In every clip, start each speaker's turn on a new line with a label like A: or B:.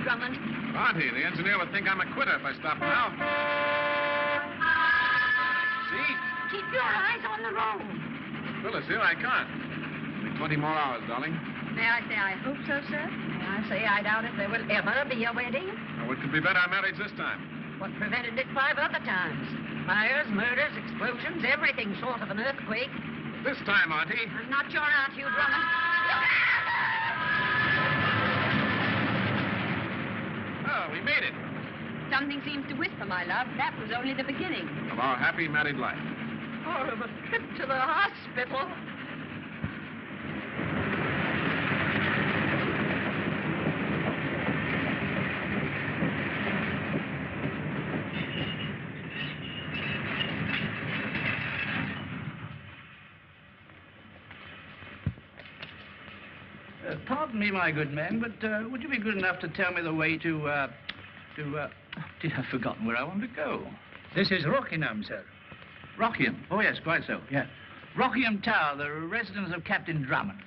A: Drummond.
B: Auntie, the engineer would think I'm a quitter if I stop now. See?
A: Keep your eyes on the road.
B: Phyllis, here I can't. Only 20 more hours, darling.
A: May I say I hope so, sir? May I say I doubt if there will ever be a wedding?
B: Oh, it could be better our marriage this time.
A: What prevented it 5 other times? Fires, murders, explosions, everything short of an earthquake.
B: This time, Auntie.
A: I'm not your aunt, Hugh Drummond.
B: Oh, we made it.
A: Something seems to whisper, my love. That was only the beginning.
B: Of our happy married life.
A: Or of a trip to the hospital.
C: Pardon me, my good man, but would you be good enough to tell me the way to I've forgotten where I want to go.
D: This is Rockingham, sir.
C: Rockingham? Oh, yes, quite so, yeah. Rockingham Tower, the residence of Captain Drummond.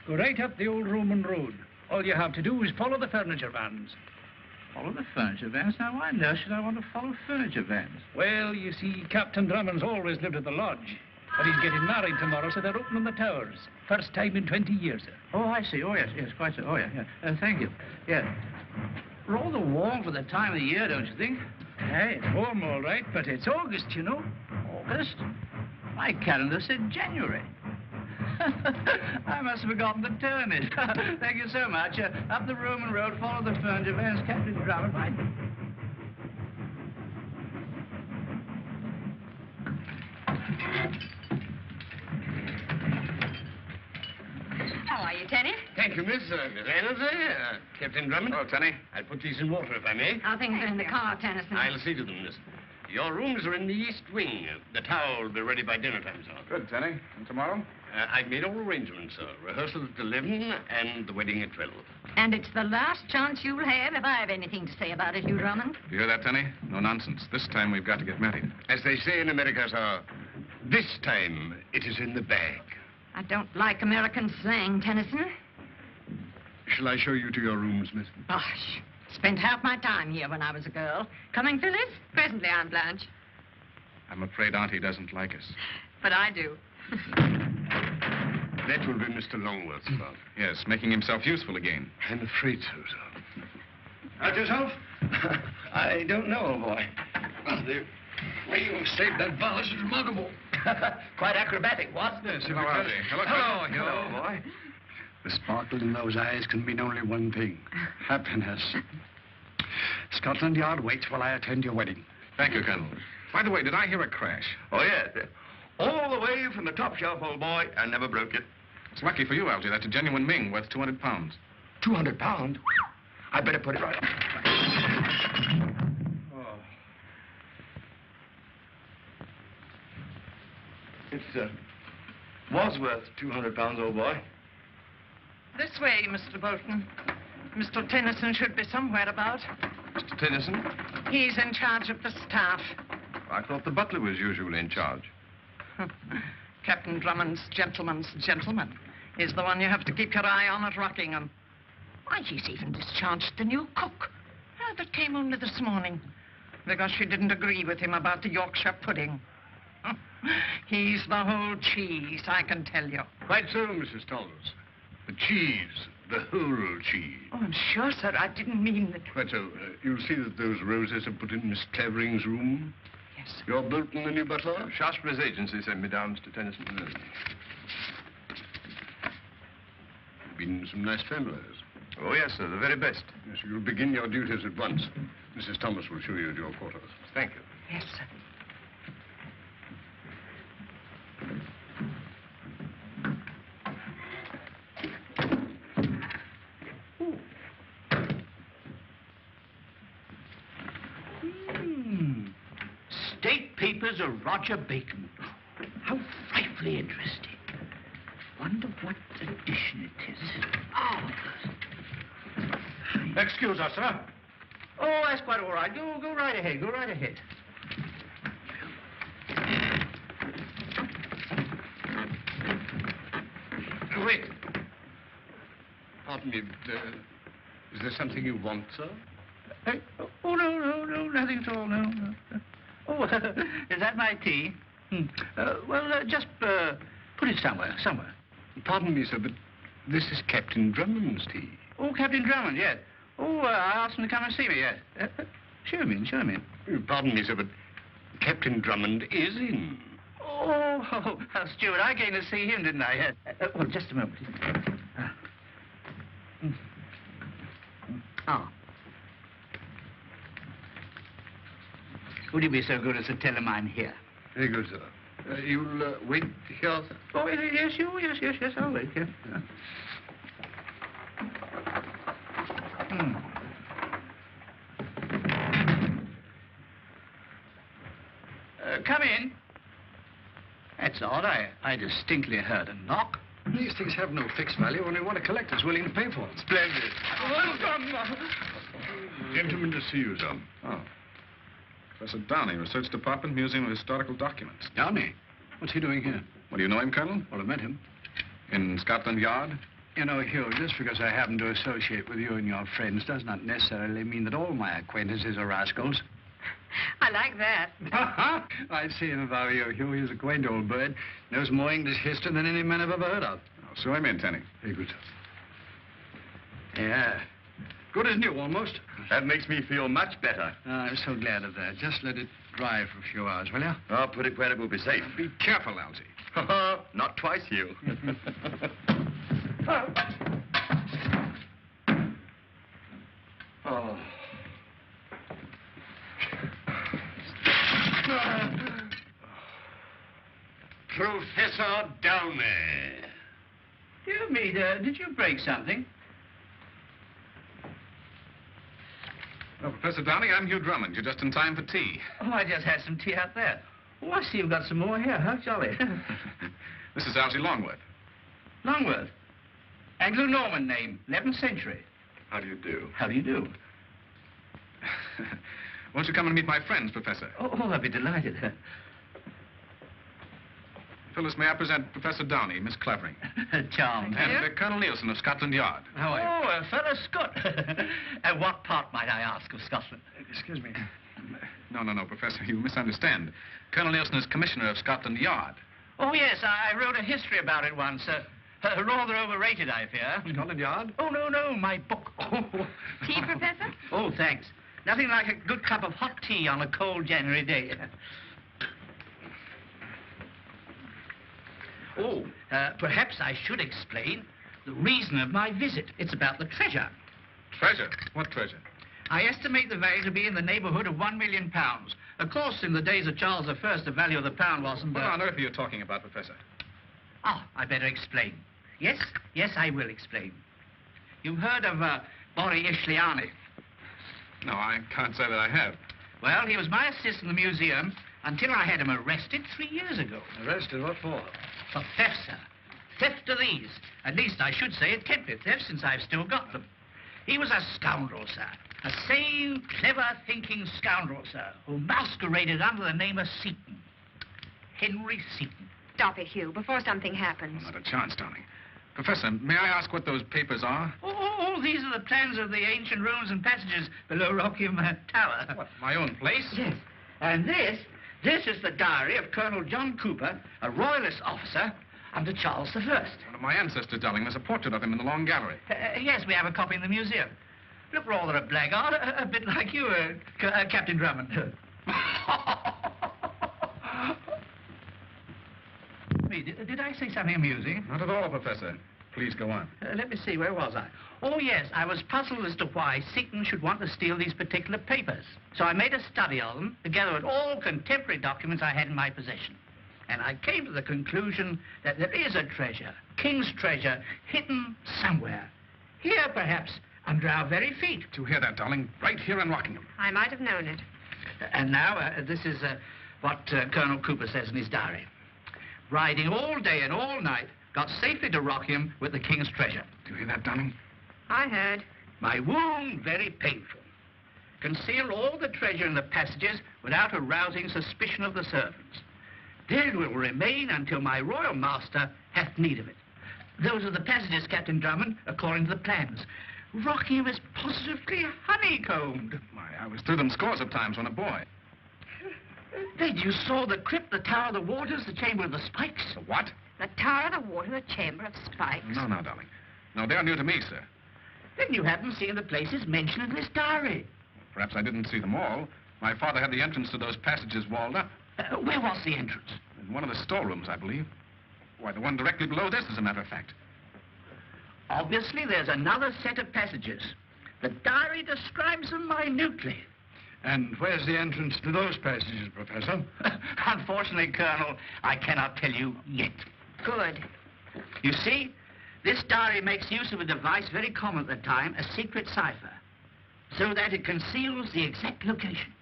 D: Go right up the old Roman road. All you have to do is follow the furniture vans.
C: Follow the furniture vans? Now, why on earth should I want to follow furniture vans?
D: Well, you see, Captain Drummond's always lived at the lodge. But he's getting married tomorrow, so they're opening the towers. First time in 20 years, sir.
C: Oh, I see. Oh, yes, quite so. Oh, yeah. Thank you. Yeah. Rather warm for the time of the year, don't you think?
D: Hey, it's warm, all right, but it's August, you know.
C: August? My calendar said January. I must have forgotten to turn it. Thank you so much. Up the Roman road, follow the furniture vans, Captain Drummond. Right.
A: How are you, Tenny?
E: Thank you, Miss Reynolds. Captain Drummond.
B: Oh, Tenny.
E: I'll put these in water, if I may.
A: How things are in the car, Tennyson?
E: I'll see to them, miss. Your rooms are in the east wing. The tower will be ready by dinner time, sir.
B: Good, Tenny. And tomorrow?
E: I've made all arrangements, sir. Rehearsal at 11 and the wedding at 12.
A: And it's the last chance you'll have if I have anything to say about it, Hugh Drummond.
B: You hear that, Tenny? No nonsense. This time we've got to get married.
E: As they say in America, sir, this time it is in the bag.
A: I don't like American slang, Tennyson.
E: Shall I show you to your rooms, miss?
A: Bosh. Spent half my time here when I was a girl. Coming, Phyllis? Presently, Aunt Blanche.
B: I'm afraid Auntie doesn't like us.
A: But I do.
E: That will be Mr. Longworth's fault.
B: Yes, making himself useful again.
E: I'm afraid so, sir.
C: Hurt yourself?
E: I don't know, old boy. The way you saved that balance is remarkable.
C: Quite acrobatic, what?
E: Yes,
B: Hello, Auntie.
E: Hello, boy.
F: The sparkle in those eyes can mean only one thing. Happiness. Scotland Yard waits while I attend your wedding.
B: Thank you, Colonel. By the way, did I hear a crash?
E: Oh, yes. All the way from the top shelf, old boy. I never broke it.
B: It's lucky for you, Algy. That's a genuine Ming worth 200 pounds.
E: 200 pounds? I better put it right up.
B: Oh.
E: It was worth 200 pounds, old boy.
G: This way, Mr. Bolton. Mr. Tennyson should be somewhere about.
B: Mr. Tennyson?
G: He's in charge of the staff.
B: I thought the butler was usually in charge.
G: Captain Drummond's gentleman's gentleman is the one you have to keep your eye on at Rockingham. Why, he's even discharged the new cook. Oh, that came only this morning. Because she didn't agree with him about the Yorkshire pudding. He's the whole cheese, I can tell you.
E: Quite so, Mrs. Thomas. The cheese, the whole cheese.
G: Oh, I'm sure, sir. I didn't mean that.
E: Quite so. You'll see that those roses are put in Miss Clavering's room.
G: Yes, sir.
E: You're Bolton, the new butler?
B: Shaftesbury's agency sent me down, Mr. Tennyson.
E: Been some nice families.
B: Oh, yes, sir. The very best.
E: Yes, you'll begin your duties at once. Mrs. Thomas will show you to your quarters.
B: Thank you.
G: Yes, sir.
C: State papers of Roger Bacon. How frightfully interesting. Wonder what edition it is. Oh.
F: Excuse us, sir.
C: Oh, that's quite all right. Go right ahead. Go right ahead.
E: Wait. Pardon me.
B: Is there something you want, sir?
C: Oh, no, nothing at all, no. Oh, is that my tea? Just put it somewhere.
F: Pardon me, sir, but this is Captain Drummond's tea.
C: Oh, Captain Drummond, yes. Oh, I asked him to come and see me, yes. Show him in.
F: Pardon me, sir, but Captain Drummond is in.
C: Oh, Stuart, I came to see him, didn't I? Well, just a moment. Would you be so good as to tell him I'm here?
B: Very good, sir. You'll wait here, sir?
C: Oh, yes, I'll wait, yes. Come in. That's odd. I distinctly heard a knock.
F: These things have no fixed value, only what a collector's willing to pay for them.
B: Splendid. Gentleman to see you, sir.
H: Oh. Professor Downey, Research Department, Museum of Historical Documents.
F: Downey? What's he doing here?
H: Well, do you know him, Colonel?
F: Well, I met him.
H: In Scotland Yard?
F: You know, Hugh, just because I happen to associate with you and your friends does not necessarily mean that all my acquaintances are rascals.
A: I like that.
F: I'd see him if I were you, Hugh. He's a quaint old bird. Knows more English history than any man I've ever heard of.
H: Oh, so I'm in, Tenny.
F: Very good. Yeah. Good as new, almost.
E: That makes me feel much better.
F: I'm so glad of that. Just let it dry for a few hours, will you?
E: I'll put it where it will be safe.
H: Be careful, Algy.
E: Not twice, Hugh.
F: Oh.
E: Professor Downey.
C: Dear me, did you break something?
H: Well, Professor Downey, I'm Hugh Drummond. You're just in time for tea.
C: Oh, I just had some tea out there. Oh, I see you've got some more here. How jolly.
H: This is Algy Longworth.
C: Longworth. Anglo-Norman name, 11th century.
E: How do you do?
C: How do you do?
H: Won't you come and meet my friends, Professor?
C: Oh, I'd be delighted.
H: Phyllis, may I present Professor Downey, Miss Clavering.
C: Charmed.
H: And Colonel Nielsen of Scotland Yard.
C: How are you? Oh, fellow Scot. And what part, might I ask, of Scotland?
F: Excuse me.
H: No, Professor, you misunderstand. Colonel Nielsen is Commissioner of Scotland Yard.
C: Oh, yes, I wrote a history about it once. Rather overrated, I fear.
F: Scotland Yard?
C: Oh, no, my book.
A: Tea, Professor?
C: Oh, thanks. Nothing like a good cup of hot tea on a cold January day. Oh, perhaps I should explain the reason of my visit. It's about the treasure.
H: Treasure? What treasure?
C: I estimate the value to be in the neighborhood of £1 million. Of course, in the days of Charles I, the value of the pound wasn't...
H: What on earth are you talking about, Professor?
C: Oh, I better explain. Yes, I will explain. You've heard of Bori Ishliani?
H: No, I can't say that I have.
C: Well, he was my assistant in the museum until I had him arrested 3 years ago.
F: Arrested? What for?
C: For theft, sir. Theft of these. At least I should say attempted theft, since I've still got them. He was a scoundrel, sir. A sane, clever, thinking scoundrel, sir, who masqueraded under the name of Seaton. Henry Seaton.
A: Stop it, Hugh, before something happens.
H: Not a chance, Downey. Professor, may I ask what those papers are?
C: Oh, these are the plans of the ancient rooms and passages below Rockingham Tower.
H: What, my own place?
C: Yes. And this is the diary of Colonel John Cooper, a royalist officer under Charles I.
H: One of my ancestors, darling. There's a portrait of him in the long gallery.
C: Yes, we have a copy in the museum. Look rather a blackguard, a bit like you, Captain Drummond. Did I say something amusing?
H: Not at all, Professor. Please go on.
C: Let me see, where was I? Oh, yes, I was puzzled as to why Seaton should want to steal these particular papers. So I made a study of them, together with all contemporary documents I had in my possession. And I came to the conclusion that there is a treasure, king's treasure, hidden somewhere. Here, perhaps, under our very feet.
H: To hear that, darling, right here in Rockingham.
A: I might have known it.
C: And now, this is what Colonel Cooper says in his diary. Riding all day and all night, got safely to Rockingham with the king's treasure.
H: Do you hear that, darling?
A: I heard.
C: My wound very painful. Concealed all the treasure in the passages without arousing suspicion of the servants. There it will remain until my royal master hath need of it. Those are the passages, Captain Drummond, according to the plans. Rockingham is positively honeycombed.
H: Why, I was through them scores of times when a boy.
C: Then you saw the crypt, the Tower of the Waters, the Chamber of the Spikes?
H: The what?
A: The Tower of the Water, the Chamber of Spikes.
H: No, darling. No, they're new to me, sir.
C: Then you haven't seen the places mentioned in this diary.
H: Perhaps I didn't see them all. My father had the entrance to those passages walled up.
C: Where was the entrance?
H: In one of the storerooms, I believe. Why, the one directly below this, as a matter of fact.
C: Obviously, there's another set of passages. The diary describes them minutely.
F: And where's the entrance to those passages, Professor?
C: Unfortunately, Colonel, I cannot tell you yet.
A: Good.
C: You see, this diary makes use of a device very common at the time, a secret cipher, so that it conceals the exact location.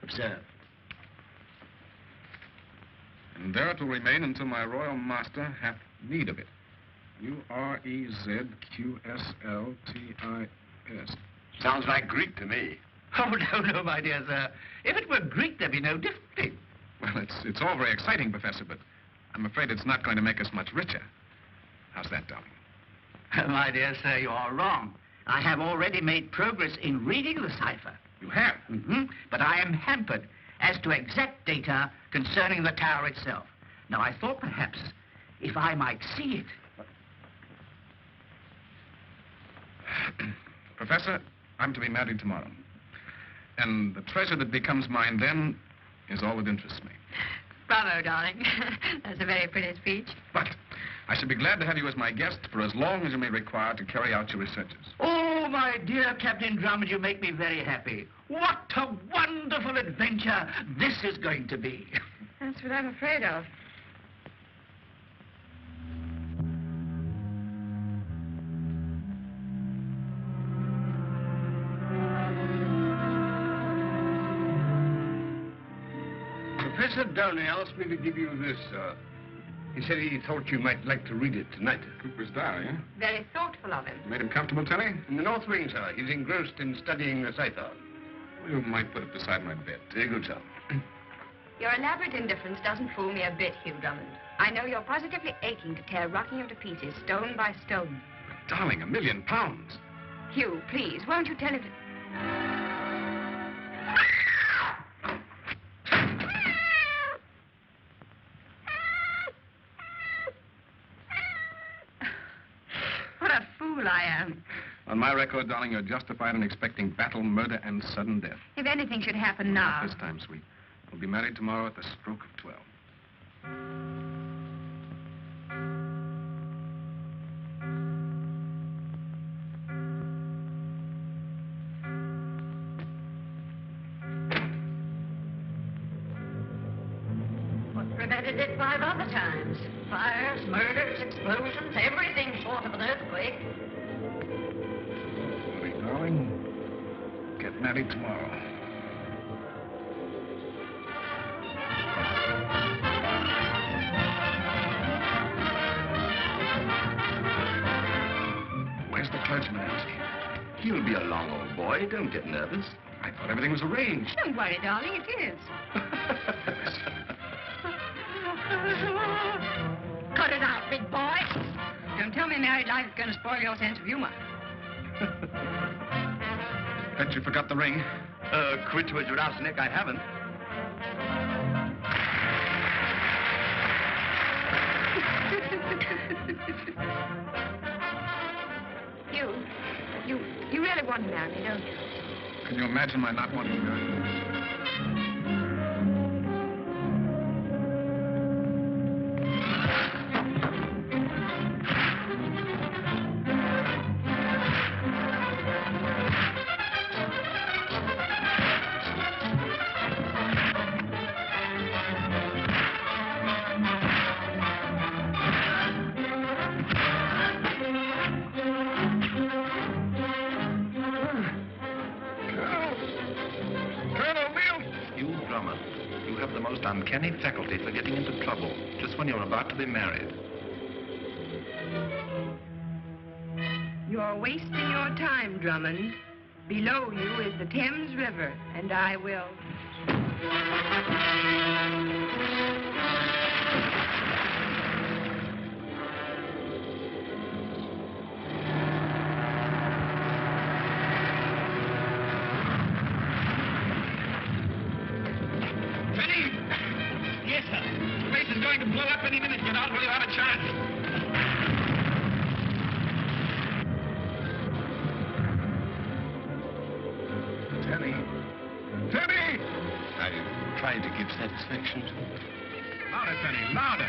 C: Observe.
H: And there it will remain until my royal master hath need of it. U-R-E-Z-Q-S-L-T-I-S.
E: Sounds like Greek to me.
C: Oh, no, my dear sir. If it were Greek, there'd be no difficulty.
H: Well, it's all very exciting, Professor, but I'm afraid it's not going to make us much richer. How's that, darling?
C: My dear sir, you are wrong. I have already made progress in reading the cipher.
H: You have?
C: Mm-hmm. But I am hampered as to exact data concerning the tower itself. Now, I thought perhaps if I might see it.
H: Professor, I'm to be married tomorrow. And the treasure that becomes mine then is all that interests me.
A: Bravo, darling. That's a very pretty speech.
H: But I should be glad to have you as my guest for as long as you may require to carry out your researches.
C: Oh, my dear Captain Drummond, you make me very happy. What a wonderful adventure this is going to be.
A: That's what I'm afraid of.
E: Professor Downey asked me to give you this, sir. He said he thought you might like to read it tonight.
H: Cooper's diary, huh?
A: Very thoughtful of him.
H: Made him comfortable, Telly?
E: In the North Wing, sir. He's engrossed in studying the cipher.
H: Well, you might put it beside my bed.
E: Very good, sir.
A: Your elaborate indifference doesn't fool me a bit, Hugh Drummond. I know you're positively aching to tear Rockingham to pieces, stone by stone.
H: But, darling, £1 million.
A: Hugh, please, won't you tell it... What a fool I am.
H: On my record, darling, you're justified in expecting battle, murder, and sudden death.
A: If anything should happen now...
H: Not this time, sweet. We'll be married tomorrow at the stroke of 12.
A: What prevented it 5 other times? Fires, murders, explosions, everything short of an earthquake.
H: Sweet darling, get married tomorrow. Where's the clergyman, Elsie?
E: He'll be along, old boy. Don't get nervous.
H: I thought everything was arranged.
A: Don't worry, darling, it is. Cut it out, big boy. Don't tell me married life is going to spoil your sense of humor.
H: Bet you forgot the ring.
E: Quit with your ass, Nick. I haven't.
A: You really want to marry me, don't you?
H: Can you imagine my not wanting to marry you?
E: Uncanny faculty for getting into trouble just when you're about to be married.
A: You're wasting your time, Drummond. Below you is the Thames River, and I will.
H: to blow up any minute. Get out while you have a chance.
E: Tenny. Tenny!
F: I tried to give satisfaction to him.
H: Louder, Penny, louder.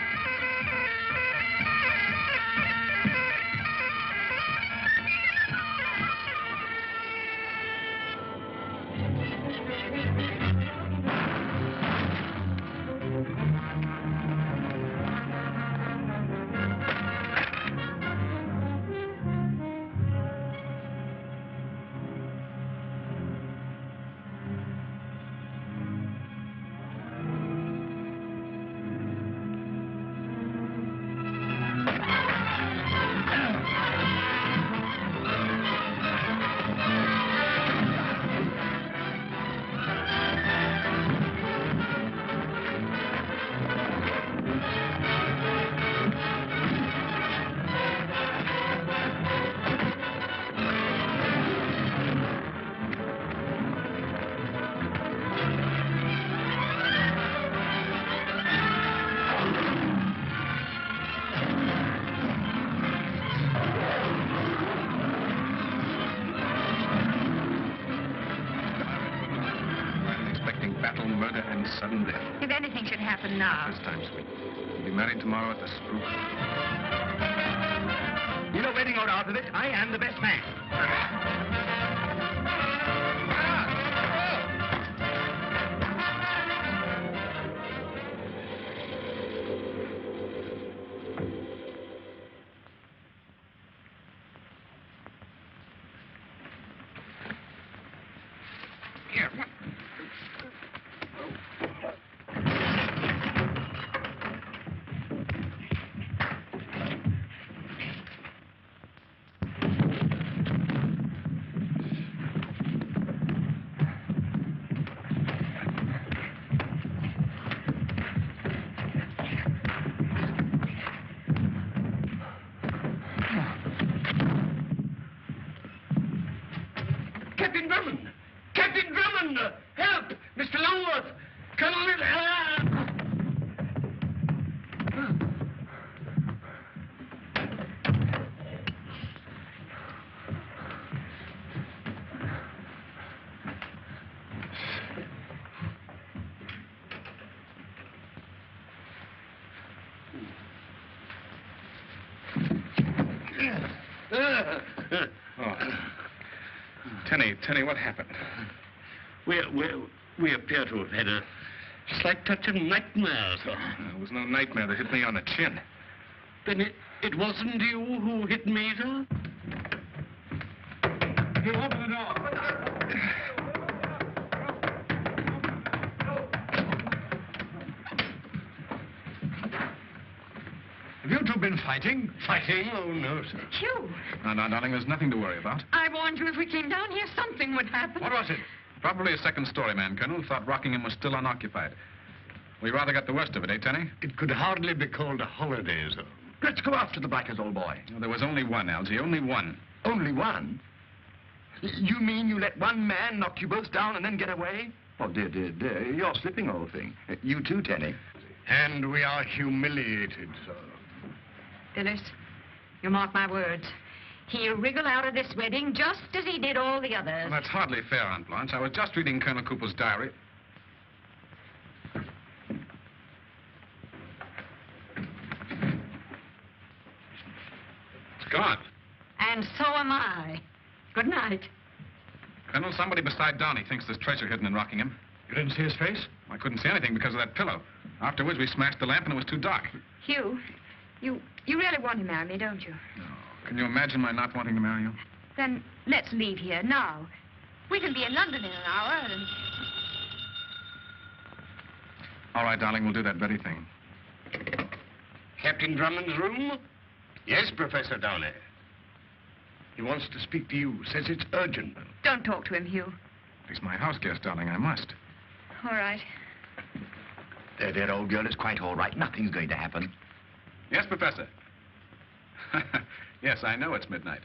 H: Battle, murder, and sudden death.
A: If anything should happen now.
H: This time, sweet. We'll be married tomorrow at the Spruce.
C: You know, wedding or out of it, I am the best man.
H: Here.
E: Captain Drummond! Captain Drummond! Help! Mr. Longworth! Colonel...
H: Tenny, what happened?
F: We appear to have had a slight touch of nightmare, sir.
H: It was no nightmare that hit me on the chin.
F: Then it wasn't you who hit me, sir?
E: You open the door.
F: Have you two been fighting? Fighting? Oh, no, sir.
A: Hugh,
H: No, darling, there's nothing to worry about.
A: I warned you if we came down here, something would happen.
H: What was it? Probably a second-story man, Colonel. Thought Rockingham was still unoccupied. We rather got the worst of it, eh, Tenny?
F: It could hardly be called a holiday, sir. Let's go after the blackguards, old boy.
H: Well, there was only one, Algy, only one.
I: Only one? You mean you let one man knock you both down and then get away? Oh, dear, you're slipping, old thing. You too, Tenny.
E: And we are humiliated, sir.
A: Phyllis, you mark my words. He'll wriggle out of this wedding just as he did all the others.
H: Well, that's hardly fair, Aunt Blanche. I was just reading Colonel Cooper's diary. It's gone.
A: And so am I. Good night.
H: Colonel, somebody beside Downey thinks there's treasure hidden in Rockingham.
F: You didn't see his face?
H: I couldn't see anything because of that pillow. Afterwards, we smashed the lamp and it was too dark.
A: Hugh, you really want to marry me, don't you?
H: No. Can you imagine my not wanting to marry you?
A: Then let's leave here now. We can be in London in an hour and...
H: All right, darling, we'll do that very thing.
E: Captain Drummond's room? Yes, Professor Downey. He wants to speak to you. Says it's urgent.
A: Don't talk to him, Hugh.
H: He's my house guest, darling. I must.
A: All right.
I: There, old girl, it's quite all right. Nothing's going to happen.
H: Yes, Professor. Yes, I know it's midnight.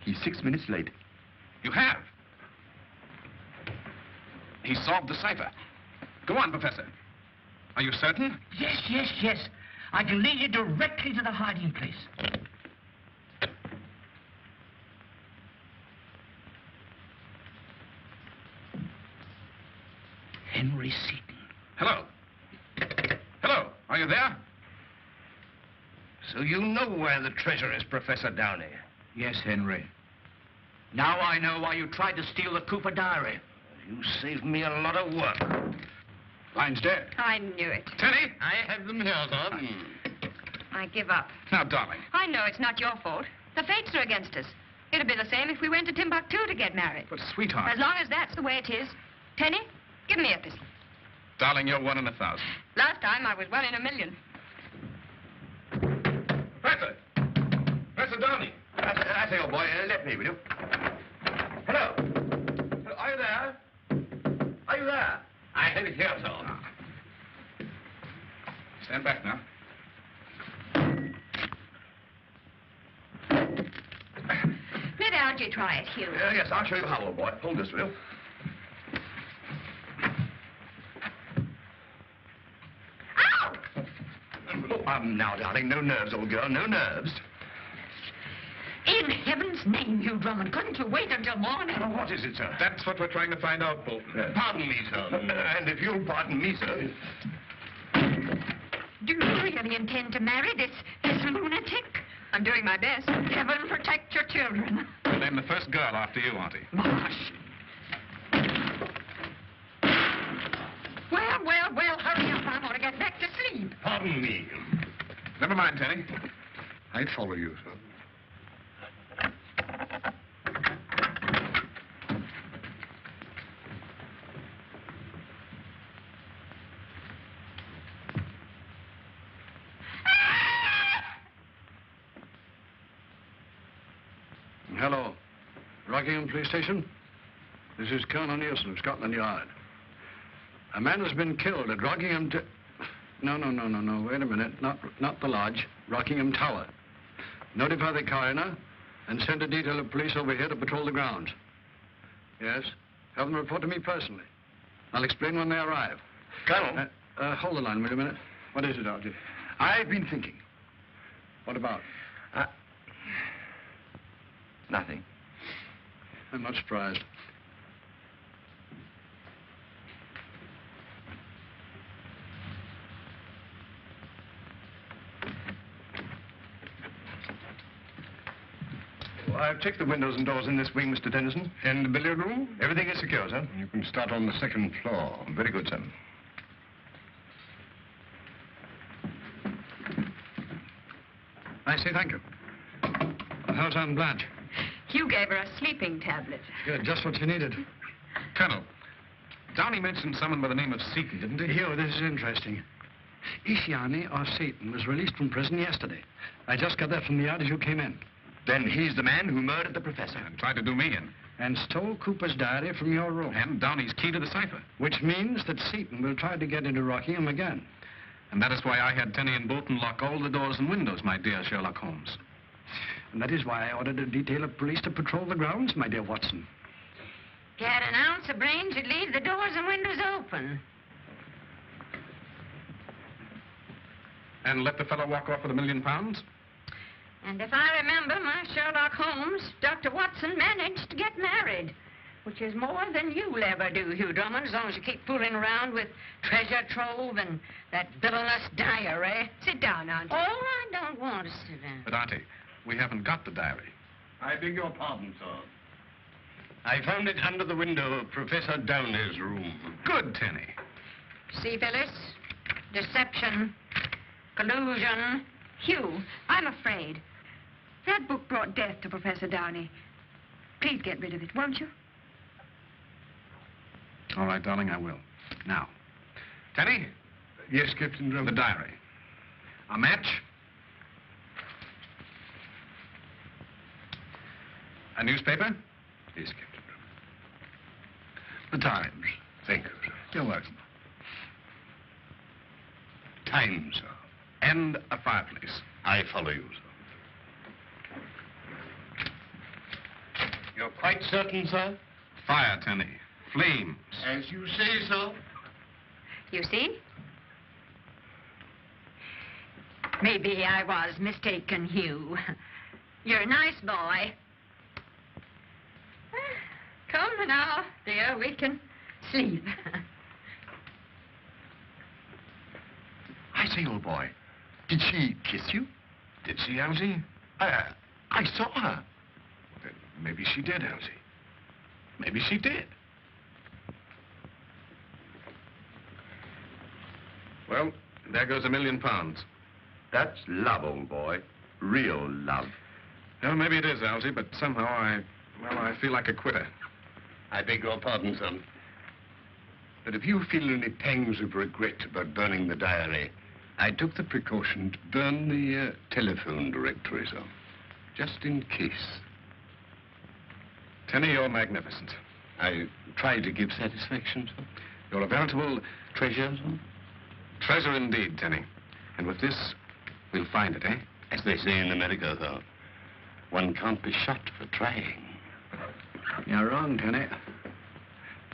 I: He's 6 minutes late.
H: You have? He solved the cipher. Go on, Professor. Are you certain?
C: Yes, yes, yes. I can lead you directly to the hiding place. Henry Seton.
H: Hello. Hello. Are you there?
E: So you know where the treasure is, Professor Downey?
F: Yes, Henry.
C: Now I know why you tried to steal the Cooper diary.
E: You saved me a lot of work.
F: Line's dead.
A: I knew it.
H: Tenny?
E: I have them here, sir.
A: I give up.
H: Now, darling.
A: I know it's not your fault. The fates are against us. It'd be the same if we went to Timbuktu to get married.
H: But, sweetheart.
A: As long as that's the way it is. Tenny, give me a pistol.
H: Darling, you're 1 in 1,000.
A: Last time I was 1 in a million.
H: Professor! Professor Downey!
E: I say, old boy, let me, will you? Hello. Are you there? Are you there? I have it here, sir.
H: Stand back now.
A: Let Algie try it, Hugh.
E: Yes, I'll show you how, old boy. Hold this, will you?
A: Ow!
E: Oh, now, darling, no nerves, old girl, no nerves.
G: In heaven's name, Hugh Drummond, couldn't you wait until morning?
E: Well, what is it, sir?
H: That's what we're trying to find out, Bolton.
E: Pardon me, sir. And if you'll pardon me, sir.
G: Do you really intend to marry this lunatic?
A: I'm doing my best.
G: Heaven protect your children.
H: We'll name the first girl after you, Auntie.
G: Marsh. Well, hurry up. I want to get back to sleep.
E: Pardon me.
H: Never mind, Tenny.
E: I follow you, sir.
F: Hello. Rockingham Police Station? This is Colonel Nielsen of Scotland Yard. A man has been killed at Rockingham... No. Wait a minute. Not the lodge. Rockingham Tower. Notify the coroner and send a detail of police over here to patrol the grounds. Yes? Have them report to me personally. I'll explain when they arrive.
E: Colonel?
F: Hold the line, wait a minute. What is it, Archie?
E: I've been thinking.
F: What about?
E: Nothing.
F: I'm not surprised.
E: Well, I've checked the windows and doors in this wing, Mr. Dennison. And the billiard room? Everything is secure, sir. You can start on the second floor. Very good, sir.
F: I say thank you. How's Aunt Blanche?
A: Hugh gave her a sleeping tablet.
F: Good, just what she needed.
H: Colonel, Downey mentioned someone by the name of Seton, didn't he?
F: Hugh, this is interesting. Ishiani or Seton was released from prison yesterday. I just got that from the yard as you came in.
E: Then he's the man who murdered the professor.
H: And tried to do me in.
F: And stole Cooper's diary from your room.
H: And Downey's key to the cipher.
F: Which means that Seton will try to get into Rockingham again.
H: And that is why I had Tenny and Bolton lock all the doors and windows, my dear Sherlock Holmes.
F: And that is why I ordered a detail of police to patrol the grounds, my dear Watson.
G: If you had an ounce of brains, you'd leave the doors and windows open.
H: And let the fellow walk off with £1 million?
G: And if I remember my Sherlock Holmes, Dr. Watson managed to get married, which is more than you'll ever do, Hugh Drummond, as long as you keep fooling around with treasure trove and that villainous diary.
A: Sit down, Auntie.
G: Oh, I don't want to sit down.
H: But, Auntie, we haven't got the diary.
E: I beg your pardon, sir. I found it under the window of Professor Downey's room.
H: Good, Tenny.
G: See, Phyllis? Deception, collusion.
A: Hugh, I'm afraid. That book brought death to Professor Downey. Please get rid of it, won't you?
H: All right, darling, I will. Now, Tenny?
E: Yes, Captain Drummond.
H: The diary. A match? A newspaper?
E: Yes, Captain Drummond. The Times. Thank you, sir.
H: You're welcome.
E: Times, sir.
H: And a fireplace.
E: I follow you, sir. You're quite certain, sir?
H: Fire, Tenny. Flames.
E: As you say, sir.
A: You see?
J: Maybe I was mistaken, Hugh. You're a nice boy. Come now, dear, we can sleep.
I: I say, old boy, did she kiss you?
B: Did she, Elsie?
I: I saw her.
B: Maybe she did, Elsie. Maybe she did. Well, there goes £1,000,000.
I: That's love, old boy. Real love.
B: Well, maybe it is, Elsie, but somehow I feel like a quitter.
E: I beg your pardon, son. But if you feel any pangs of regret about burning the diary, I took the precaution to burn the telephone directories off, just in case.
B: Tenny, you're magnificent.
E: I try to give satisfaction, sir.
B: You're a veritable
E: Treasure, sir?
B: treasure indeed, Tenny. And with this, we'll find it, eh?
E: As they say in America, sir, one can't be shot for trying.
F: You're wrong, Tenny.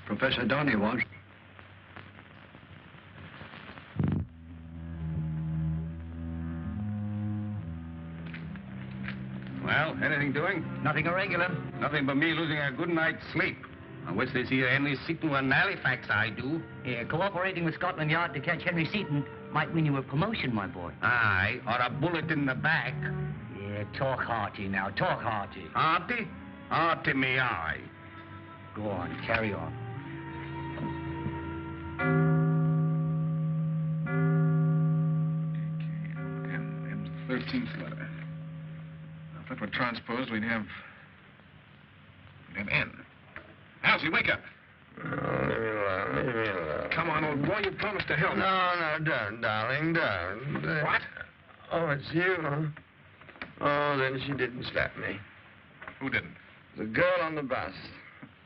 F: Professor Donny was.
B: Well, anything doing?
C: Nothing irregular.
B: Nothing but me losing a good night's sleep.
C: I wish this here Henry Seaton were in Halifax, I do. Cooperating with Scotland Yard to catch Henry Seaton might win you a promotion, my boy.
B: Aye, or a bullet in the back.
C: Yeah, talk hearty now, talk hearty.
B: Hearty? Hearty me eye.
C: Go on, carry on.
H: And 13th letter. If that were transposed, we'd have N. Elsie, wake up.
B: Come on, old boy, you promised to help.
E: No, don't, darling, don't.
B: What?
E: Oh, it's you, huh? Oh, then she didn't slap me.
H: Who didn't?
E: The girl on the bus.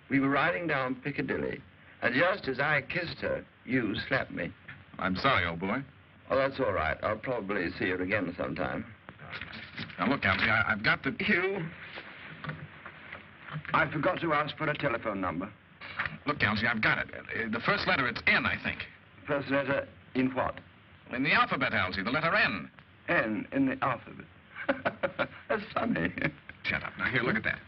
E: We were riding down Piccadilly, and just as I kissed her, you slapped me.
H: I'm sorry, old boy.
E: Oh, that's all right. I'll probably see her again sometime.
H: Now, look, Elsie, I've got the...
E: Hugh?
F: I forgot to ask for a telephone number.
H: Look, Elsie, I've got it. The first letter, it's N, I think.
E: First letter in what?
H: In the alphabet, Elsie, the letter N.
E: N in the alphabet. That's funny.
H: Shut up. Now, here, look at that.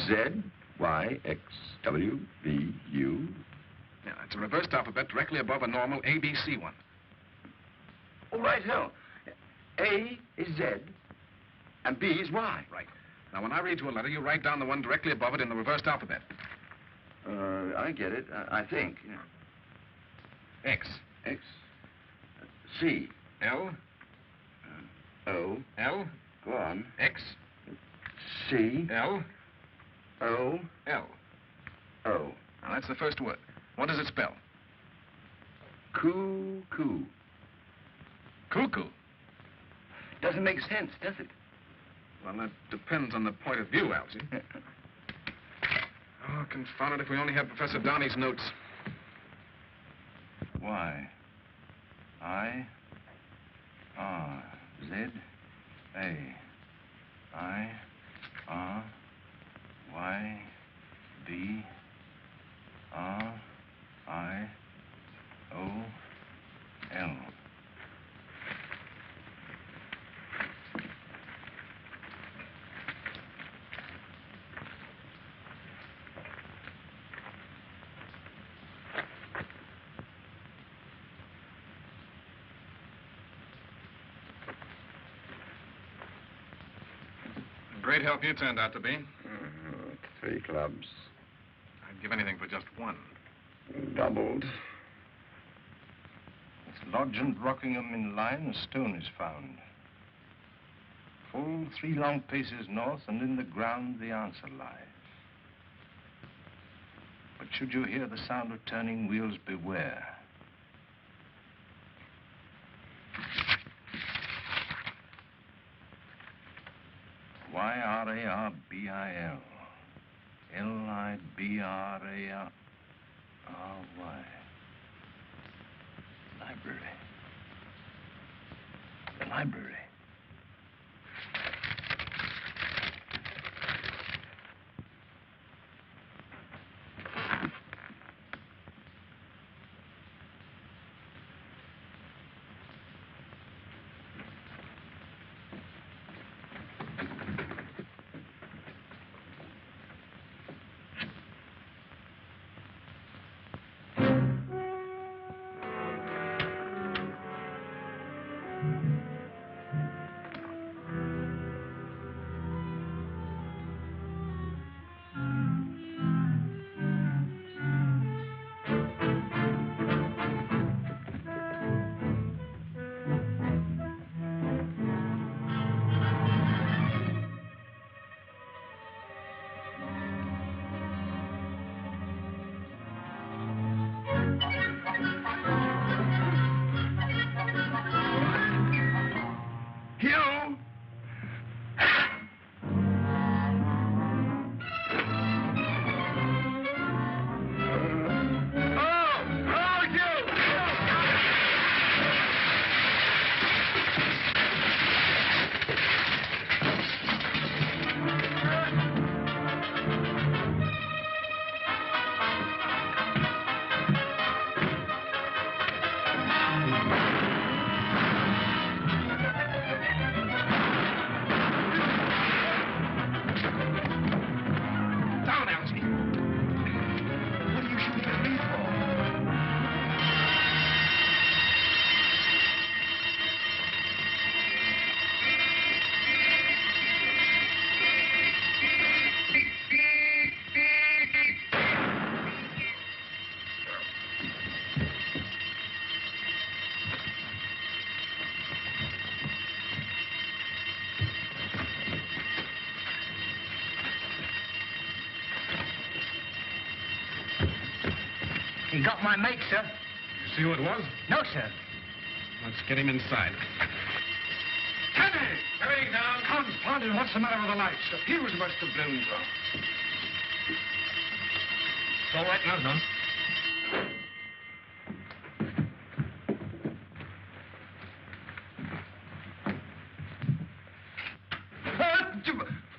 E: Z, Y, X, W, V, U.
H: Yeah, it's a reversed alphabet directly above a normal ABC one.
E: Oh, right, no. A is Z, and B is Y.
H: Right. Now, when I read you a letter, you write down the one directly above it in the reversed alphabet.
E: I get it. I think.
H: X.
E: X. C.
H: L.
E: O.
H: L.
E: Go on.
H: X.
E: C.
H: L.
E: O.
H: L.
E: O.
H: Now, that's the first word. What does it spell?
E: Cuckoo.
H: Cuckoo.
E: Doesn't make sense, does it?
H: Well, that depends on the point of view, Elsie. Oh, confound it, if we only had Professor Downey's notes.
E: Y. I. R. Z. A. I. R. Y. B. R. I. O. L.
H: Great help you turned out to be.
E: 3 clubs.
H: I'd give anything for just one.
E: Doubled.
K: It's Lodge and Rockingham in line, a stone is found. Full 3 long paces north, and in the ground the answer lies. But should you hear the sound of turning wheels, beware. Y-R-A-R-B-I-L. L-I-B-R-A-R-Y. Library. The library.
C: He got my mate, sir.
B: You see who it was?
C: No, sir.
B: Let's get him inside.
F: Tenny! Hurry down. Confound it, what's the matter with the lights? The fuse must have blown off.
C: It's all right now, son.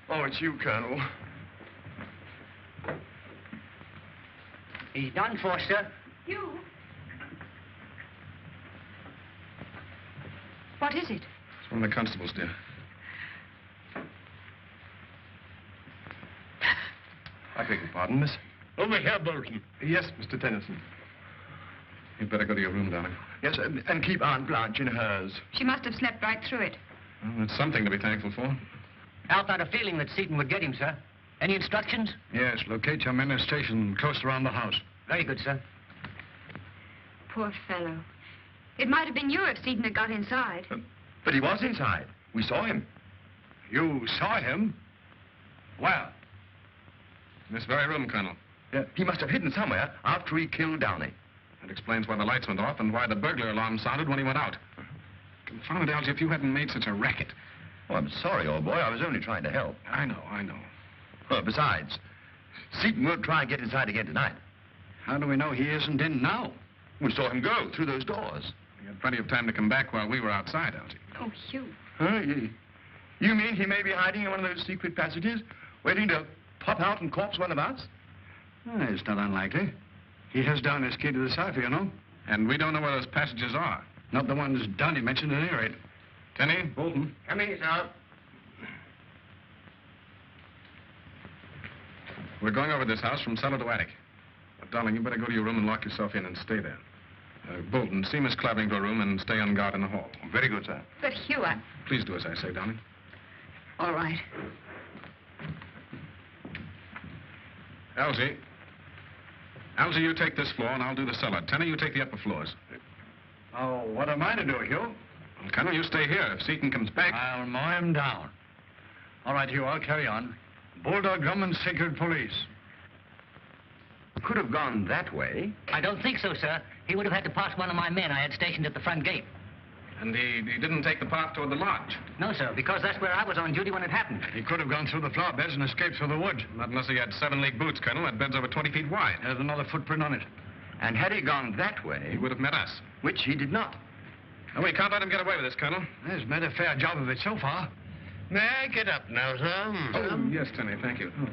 I: Oh, it's you, Colonel.
C: He's done for, sir.
A: You? What is it?
B: It's one of the constables, dear.
I: I beg your pardon, miss.
F: Over here, Bolton.
I: Yes, Mr. Tennyson.
B: You'd better go to your room, darling.
I: Yes, and keep Aunt Blanche in hers.
A: She must have slept right through it.
B: Well, it's something to be thankful for.
C: Alf had a feeling that Seaton would get him, sir. Any instructions?
F: Yes, locate your men stationed close around the house.
C: Very good, sir.
A: Poor fellow. It might have been you if Seaton had got inside.
I: But he was inside. We saw him.
F: You saw him?
B: Well, in this very room, Colonel.
I: Yeah, he must have hidden somewhere after he killed Downey.
B: That explains why the lights went off and why the burglar alarm sounded when he went out. Confound it, Algy, if you hadn't made such a racket.
I: Oh, I'm sorry, old boy. I was only trying to help.
B: I know.
I: Besides, Seaton won't try and get inside again tonight.
F: How do we know he isn't in now?
I: We saw him go through those doors.
B: He had plenty of time to come back while we were outside, Algy.
A: Oh, Hugh.
I: Huh? You mean he may be hiding in one of those secret passages, waiting to pop out and corpse one of us?
F: It's not unlikely. He has down his key to the cipher, you know.
B: And we don't know where those passages are.
F: Not the ones Donny mentioned at any rate.
B: Tenny, Bolton.
F: Come in, sir.
B: We're going over this house from cellar to attic. But, darling, you better go to your room and lock yourself in and stay there. Bolton, see Miss Clavering to her room and stay on guard in the hall.
I: Very good, sir.
A: But, Hugh,
B: Please do as I say, darling.
A: All right.
B: Algy, you take this floor and I'll do the cellar. Tenny, you take the upper floors.
F: Oh, what am I to do, Hugh?
B: Well, Colonel, you stay here. If Seaton comes back...
F: I'll mow him down. All right, Hugh, I'll carry on. Buldog, Drummonds, Secret Police.
I: Could have gone that way.
C: I don't think so, sir. He would have had to pass one of my men I had stationed at the front gate.
B: And he didn't take the path toward the lodge?
C: No, sir, because that's where I was on duty when it happened.
F: He could have gone through the flower beds and escaped through the woods.
B: Not unless he had 7-league boots, Colonel. That bed's over 20 feet wide.
F: There's another footprint on it.
I: And had he gone that way...
B: He would have met us.
I: Which he did not.
B: No, we can't let him get away with this, Colonel.
F: He's made a fair job of it so far.
E: May I get up now, sir?
B: Oh, yes, Tenny, thank you. Oh.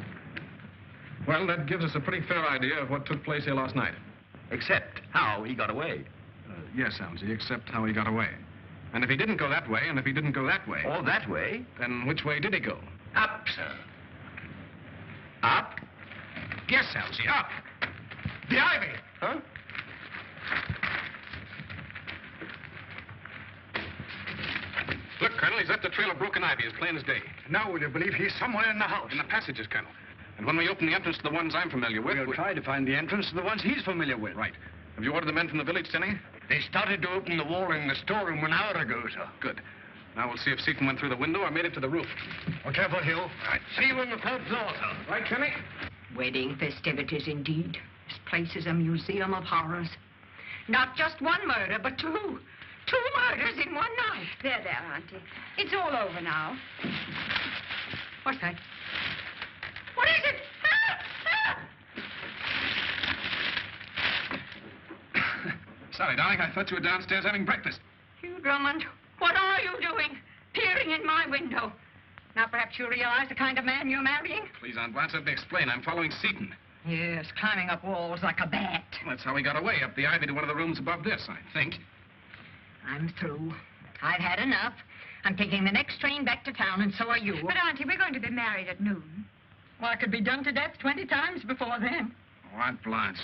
B: Well, that gives us a pretty fair idea of what took place here last night.
I: Except how he got away.
B: Yes, Algy, except how he got away. And if he didn't go that way, and if he didn't go that way...
I: Or that way?
B: Then which way did he go?
E: Up, sir.
I: Up?
B: Yes, Algy, up.
F: The ivy!
I: Huh?
B: Look, Colonel, he's left a trail of broken ivy as plain as day.
F: Now, will you believe he's somewhere in the house?
B: In the passages, Colonel. And when we open the entrance to the ones I'm familiar with...
F: We'll try to find the entrance to the ones he's familiar with.
B: Right. Have you ordered the men from the village, Tenny?
E: They started to open the wall in the storeroom an hour ago, sir.
B: Good. Now we'll see if Seaton went through the window or made it to the roof.
F: Oh, careful, Hugh.
E: Right. See you on the third floor, sir.
B: Right, Tenny?
J: Wedding festivities, indeed. This place is a museum of horrors. Not just one murder, but two. 2 murders in one night.
A: There, Auntie. It's all over now.
J: What's that? What is it?
B: Sorry, darling. I thought you were downstairs having breakfast.
J: Hugh Drummond, what are you doing? Peering in my window. Now, perhaps you realize the kind of man you're marrying?
B: Please, Aunt Blanche, let me explain. I'm following Seaton.
J: Yes, climbing up walls like a bat.
B: Well, that's how he got away, up the ivy to one of the rooms above this, I think.
J: I'm through. I've had enough. I'm taking the next train back to town, and so are you.
A: But, Auntie, we're going to be married at noon.
J: Well, I could be done to death 20 times before then.
B: Oh, Aunt Blanche.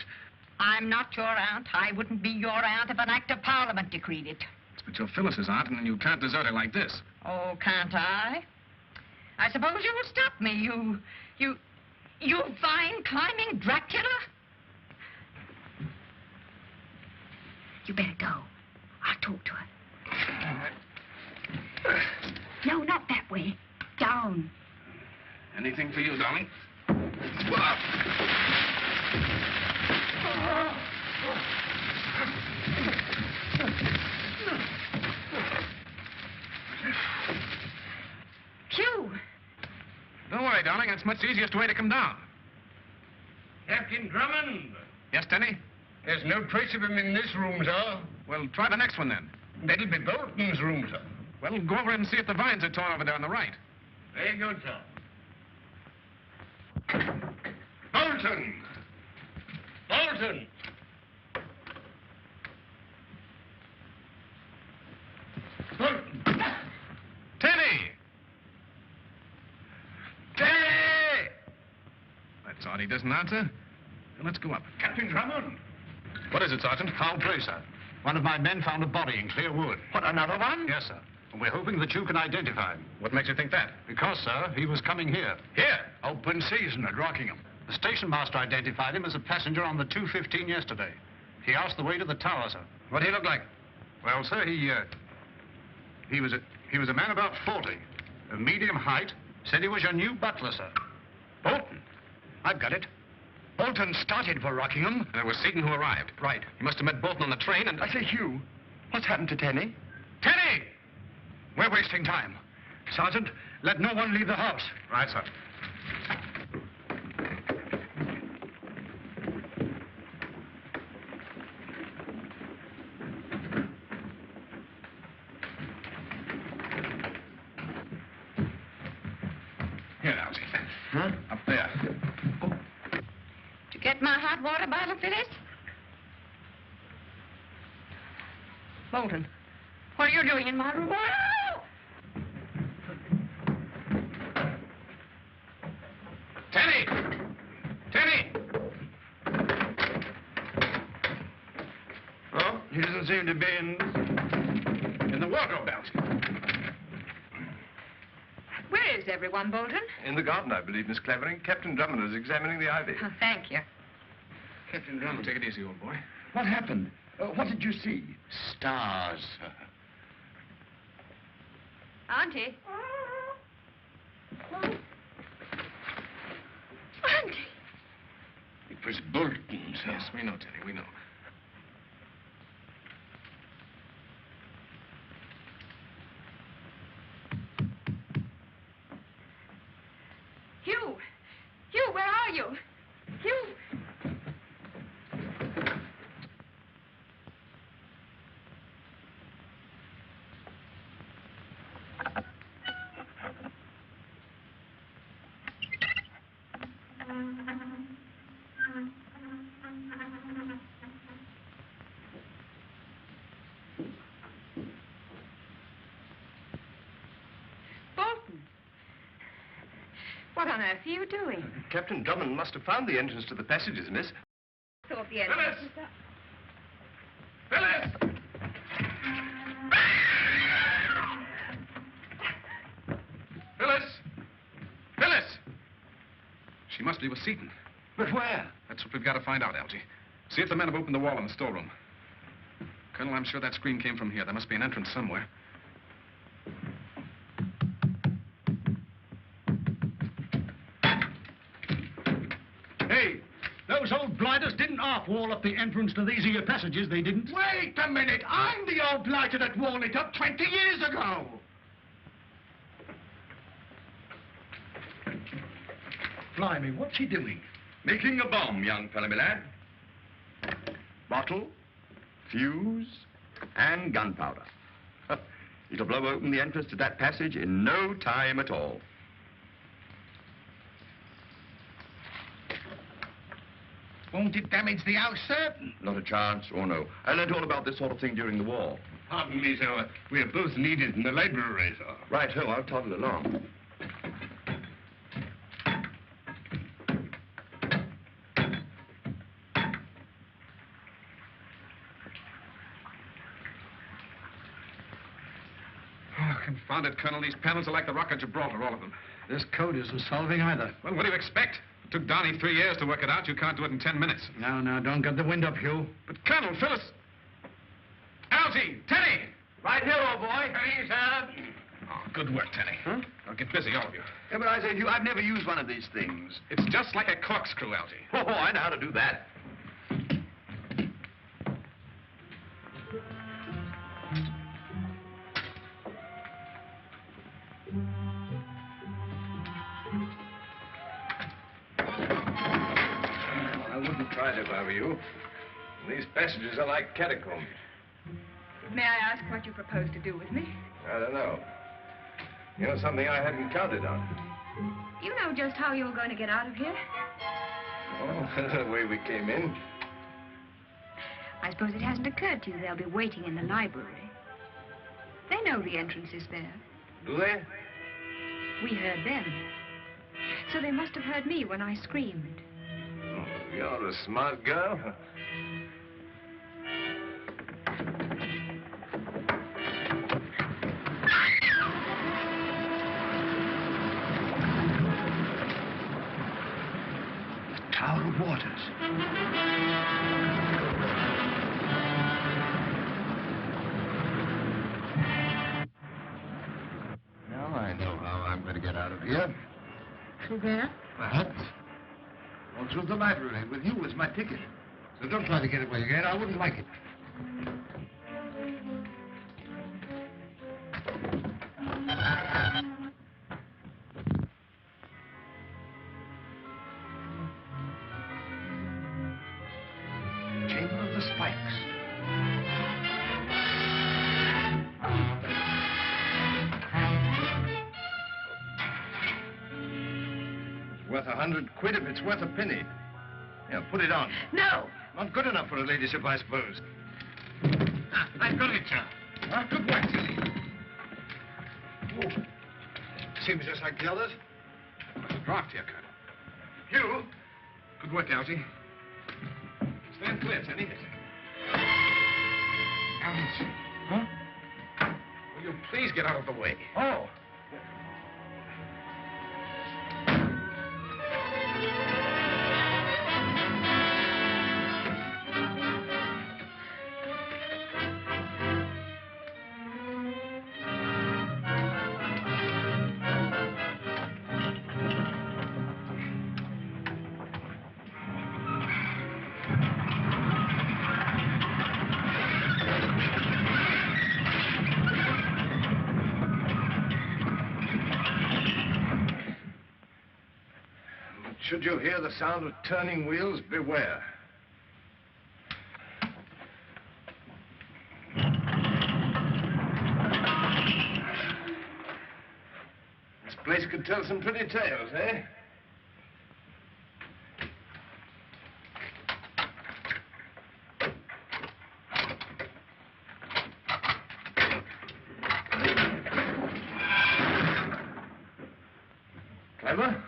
J: I'm not your aunt. I wouldn't be your aunt if an act of Parliament decreed it.
B: But you're Phyllis's aunt, and you can't desert her like this.
J: Oh, can't I? I suppose you'll stop me, you vine-climbing Dracula?
A: You better go. I'll talk to her. No, not that way. Down.
B: Anything for you, darling?
J: Hugh!
B: Don't worry, darling. It's much the easiest way to come down.
E: Captain Drummond!
B: Yes, Denny?
E: There's no trace of him in this room, sir.
B: Well, try the next one, then.
E: That'll be Bolton's room, sir.
B: Well, go over and see if the vines are torn over there on the right.
E: Very good, sir. Bolton! Bolton! Bolton!
B: Teddy!
E: Teddy!
B: That's odd. He doesn't answer. Well, let's go up.
E: Captain Drummond!
B: What is it, Sergeant?
F: Foul play, sir. One of my men found a body in clear wood.
E: What, another one?
F: Yes, sir. And we're hoping that you can identify him.
B: What makes you think that?
F: Because, sir, he was coming here.
B: Here?
F: Open season at Rockingham. The station master identified him as a passenger on the 2:15 yesterday. He asked the way to the tower, sir.
B: What did he look like?
F: Well, sir, he was a man about 40, of medium height. Said he was your new butler, sir.
E: Bolton? I've got it. Bolton started for Rockingham.
B: And it was Seaton who arrived.
E: Right.
B: He must have met Bolton on the train and...
E: I say, Hugh, what's happened to Tenny?
B: Teddy!
E: We're wasting time. Sergeant, let no one leave the house.
B: Right, sir. Here, Algy.
E: Huh?
B: Up there.
J: Did you get my hot water bottle, Phyllis? Bolton, what are you doing in my room? Oh!
B: Teddy! Teddy!
E: Oh, he doesn't seem to be
B: In the wardrobe, Algy.
J: Where is everyone, Bolton?
K: In the garden, I believe, Miss Clavering. Captain Drummond is examining the ivy.
J: Oh, thank you.
B: Captain Drummond, take it easy, old boy.
E: What happened? What did you see?
F: Stars, sir.
J: Auntie. Auntie.
E: It was Bolton, sir.
B: Yes, we know, Teddy, we know.
J: Hugh! Hugh, where are you? Hugh! Bolton! What on earth are you doing?
K: Captain Drummond must have found the entrance to the passages, miss.
J: Thought the entrance was up.
B: Phyllis! Phyllis! Phyllis! She must be with Seaton.
E: But where?
B: That's what we've got to find out, Algy. See if the men have opened the wall in the storeroom. Colonel, I'm sure that scream came from here. There must be an entrance somewhere.
E: Hey, those old blighters didn't half-wall up the entrance to these here passages, they didn't. Wait a minute! I'm the old blighter that walled it up 20 years ago! Blimey, what's he doing?
I: Making a bomb, young fellow, my lad. Bottle, fuse, and gunpowder. It'll blow open the entrance to that passage in no time at all.
E: Won't it damage the house, sir?
I: Not a chance, or no. I learned all about this sort of thing during the war.
E: Pardon me, sir. We're both needed in the library, sir.
I: Right-ho, I'll toddle along.
B: Oh, confound it, Colonel. These panels are like the Rock of Gibraltar, all of them.
E: This code isn't solving either.
B: Well, what do you expect? It took Downey 3 years to work it out. You can't do it in 10 minutes.
E: Now, don't get the wind up, Hugh.
B: But, Colonel, Phyllis... Algy! Teddy!
E: Right here, old boy. Hey, sir.
B: Oh, good work, Teddy.
I: Huh?
B: Now get busy, all of you.
I: Yeah, but I say, Hugh, I've never used one of these things.
B: It's just like a corkscrew, Algy.
I: Oh, I know how to do that.
F: I wouldn't try it if I were you. These passages are like catacombs.
A: May I ask what you propose to do with me?
F: I don't know. You know, something I hadn't counted on.
A: You know just how you were going to get out of here?
F: Oh, the way we came in.
A: I suppose it hasn't occurred to you they'll be waiting in the library. They know the entrance is there.
F: Do they?
A: We heard them. So they must have heard me when I screamed.
F: Oh, you're a smart girl.
K: Tower of Waters.
E: Now I know how I'm going to get out of here.
A: Through there?
E: Perhaps. Or through the library with you as my ticket. So don't try to get away again. I wouldn't like it.
K: Chamber of the Spikes.
E: It's worth 100 quid if it's worth a penny. Yeah, put it on.
A: No!
E: Not good enough for a ladyship, I suppose.
F: I've got it, sir.
E: Huh? Good work, Tilly. Oh. Seems just like the others.
B: There's a draft here, Colonel.
E: Hugh?
B: Good work, Algy.
E: Stand clear, Tilly.
B: Algy.
E: Huh?
B: Will you please get out of the way?
E: Oh. Should you hear the sound of turning wheels, beware. This place could tell some pretty tales, eh? Clever?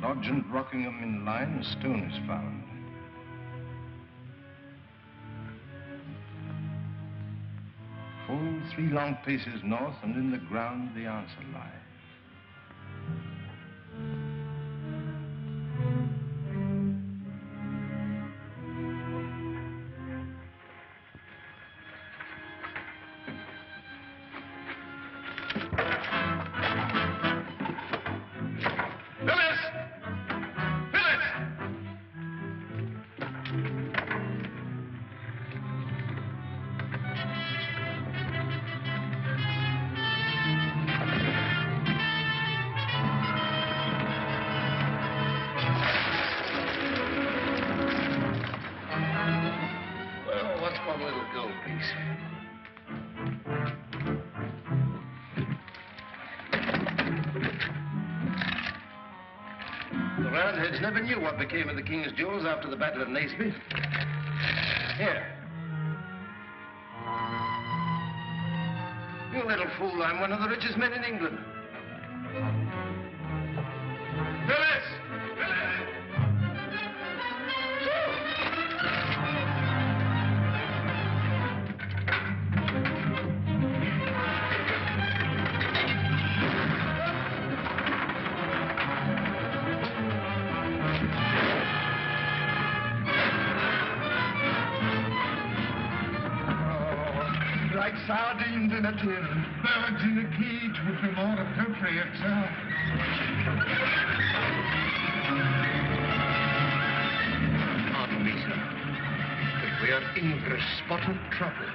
E: Lodge and Rockingham in line, a stone is found. Full 3 long paces north, and in the ground the answer lies. The Roundheads never knew what became of the King's jewels after the Battle of Naseby. Here. You little fool, I'm one of the richest men in England. Phyllis! Phyllis! like sardines in a tin.
L: Birds in a cage would be more appropriate, sir.
E: Pardon me, sir, but we are in for a spot of trouble.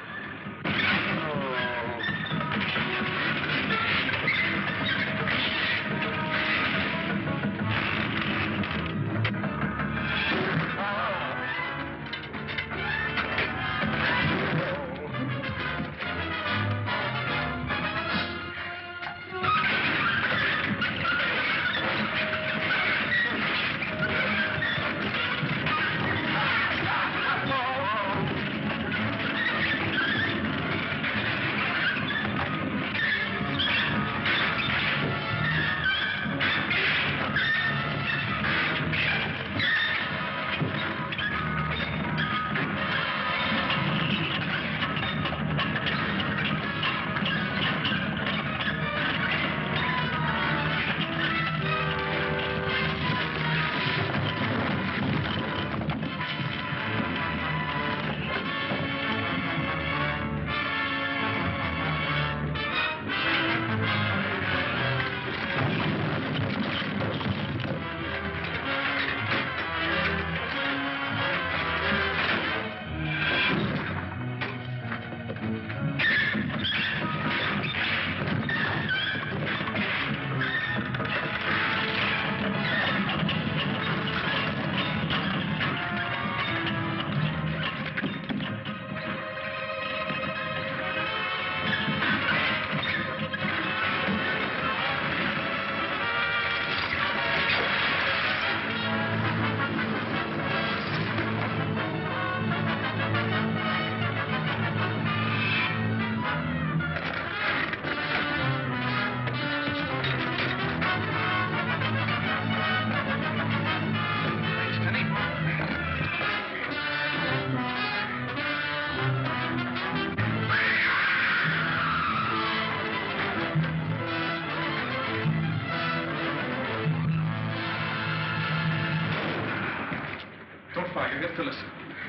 B: You get to listen.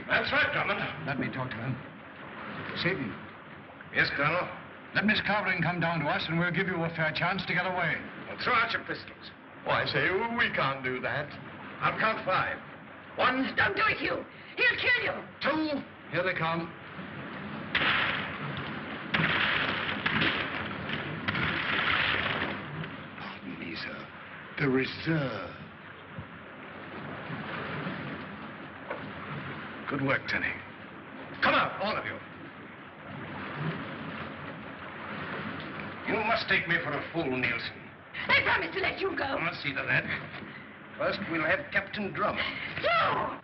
F: That's right, Drummond.
L: Let me talk to him. Seaton,
B: Yes, Colonel?
L: let Miss Clavering come down to us and we'll give you a fair chance to get away.
B: Well, throw out your pistols.
E: Why, say, we can't do that.
B: I'll count 5. 1,
J: Don't do it, Hugh. He'll kill you.
B: 2. Here they come.
E: Pardon me, sir. The reserve.
B: Good work, Tenny. Come out, all of you. You must take me for a fool, Nielsen.
J: I promise to let you go.
B: I'll see to that. First, we'll have Captain Drummond.
J: No!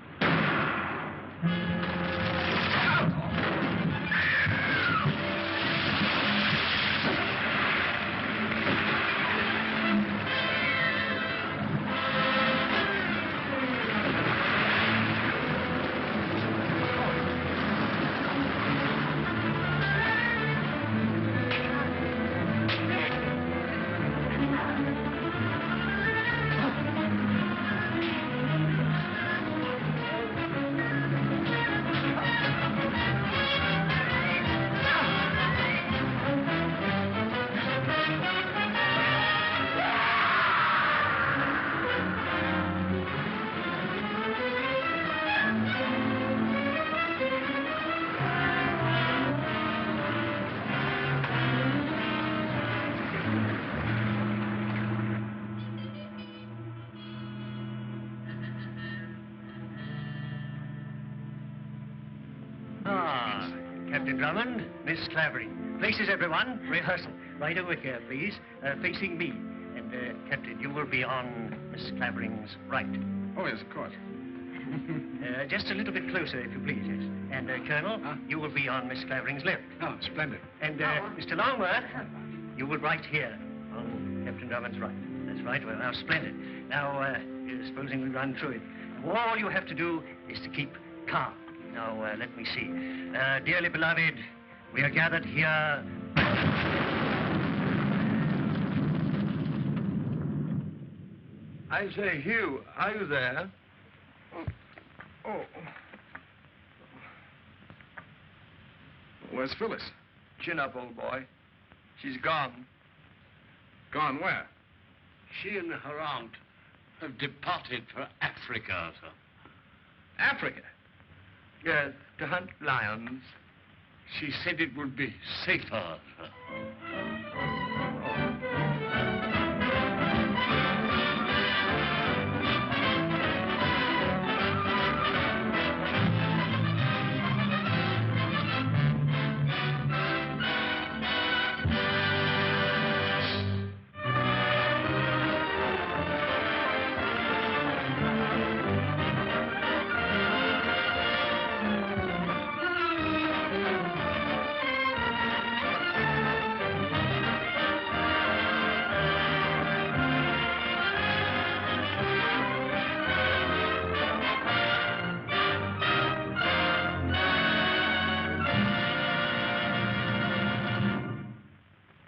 C: Captain Drummond, Miss Clavering. Places, everyone. Rehearsal. Right over here, please. Facing me. And, Captain, you will be on Miss Clavering's right.
B: Oh, yes, of course.
C: Just a little bit closer, if you please, yes. And, Colonel, you will be on Miss Clavering's left.
B: Oh, splendid.
C: And, Mr. Longworth, you will right here on Captain Drummond's right. That's right. Well, now, splendid. Now, supposing we run through it. All you have to do is to keep calm. Now, let me see. Dearly beloved, we are gathered here...
E: I say, Hugh, are you there?
B: Where's Phyllis?
I: Chin up, old boy. She's gone.
B: Gone where?
F: She and her aunt have departed for Africa, sir.
B: Africa.
I: Yes, to hunt lions.
F: She said it would be safer, sir.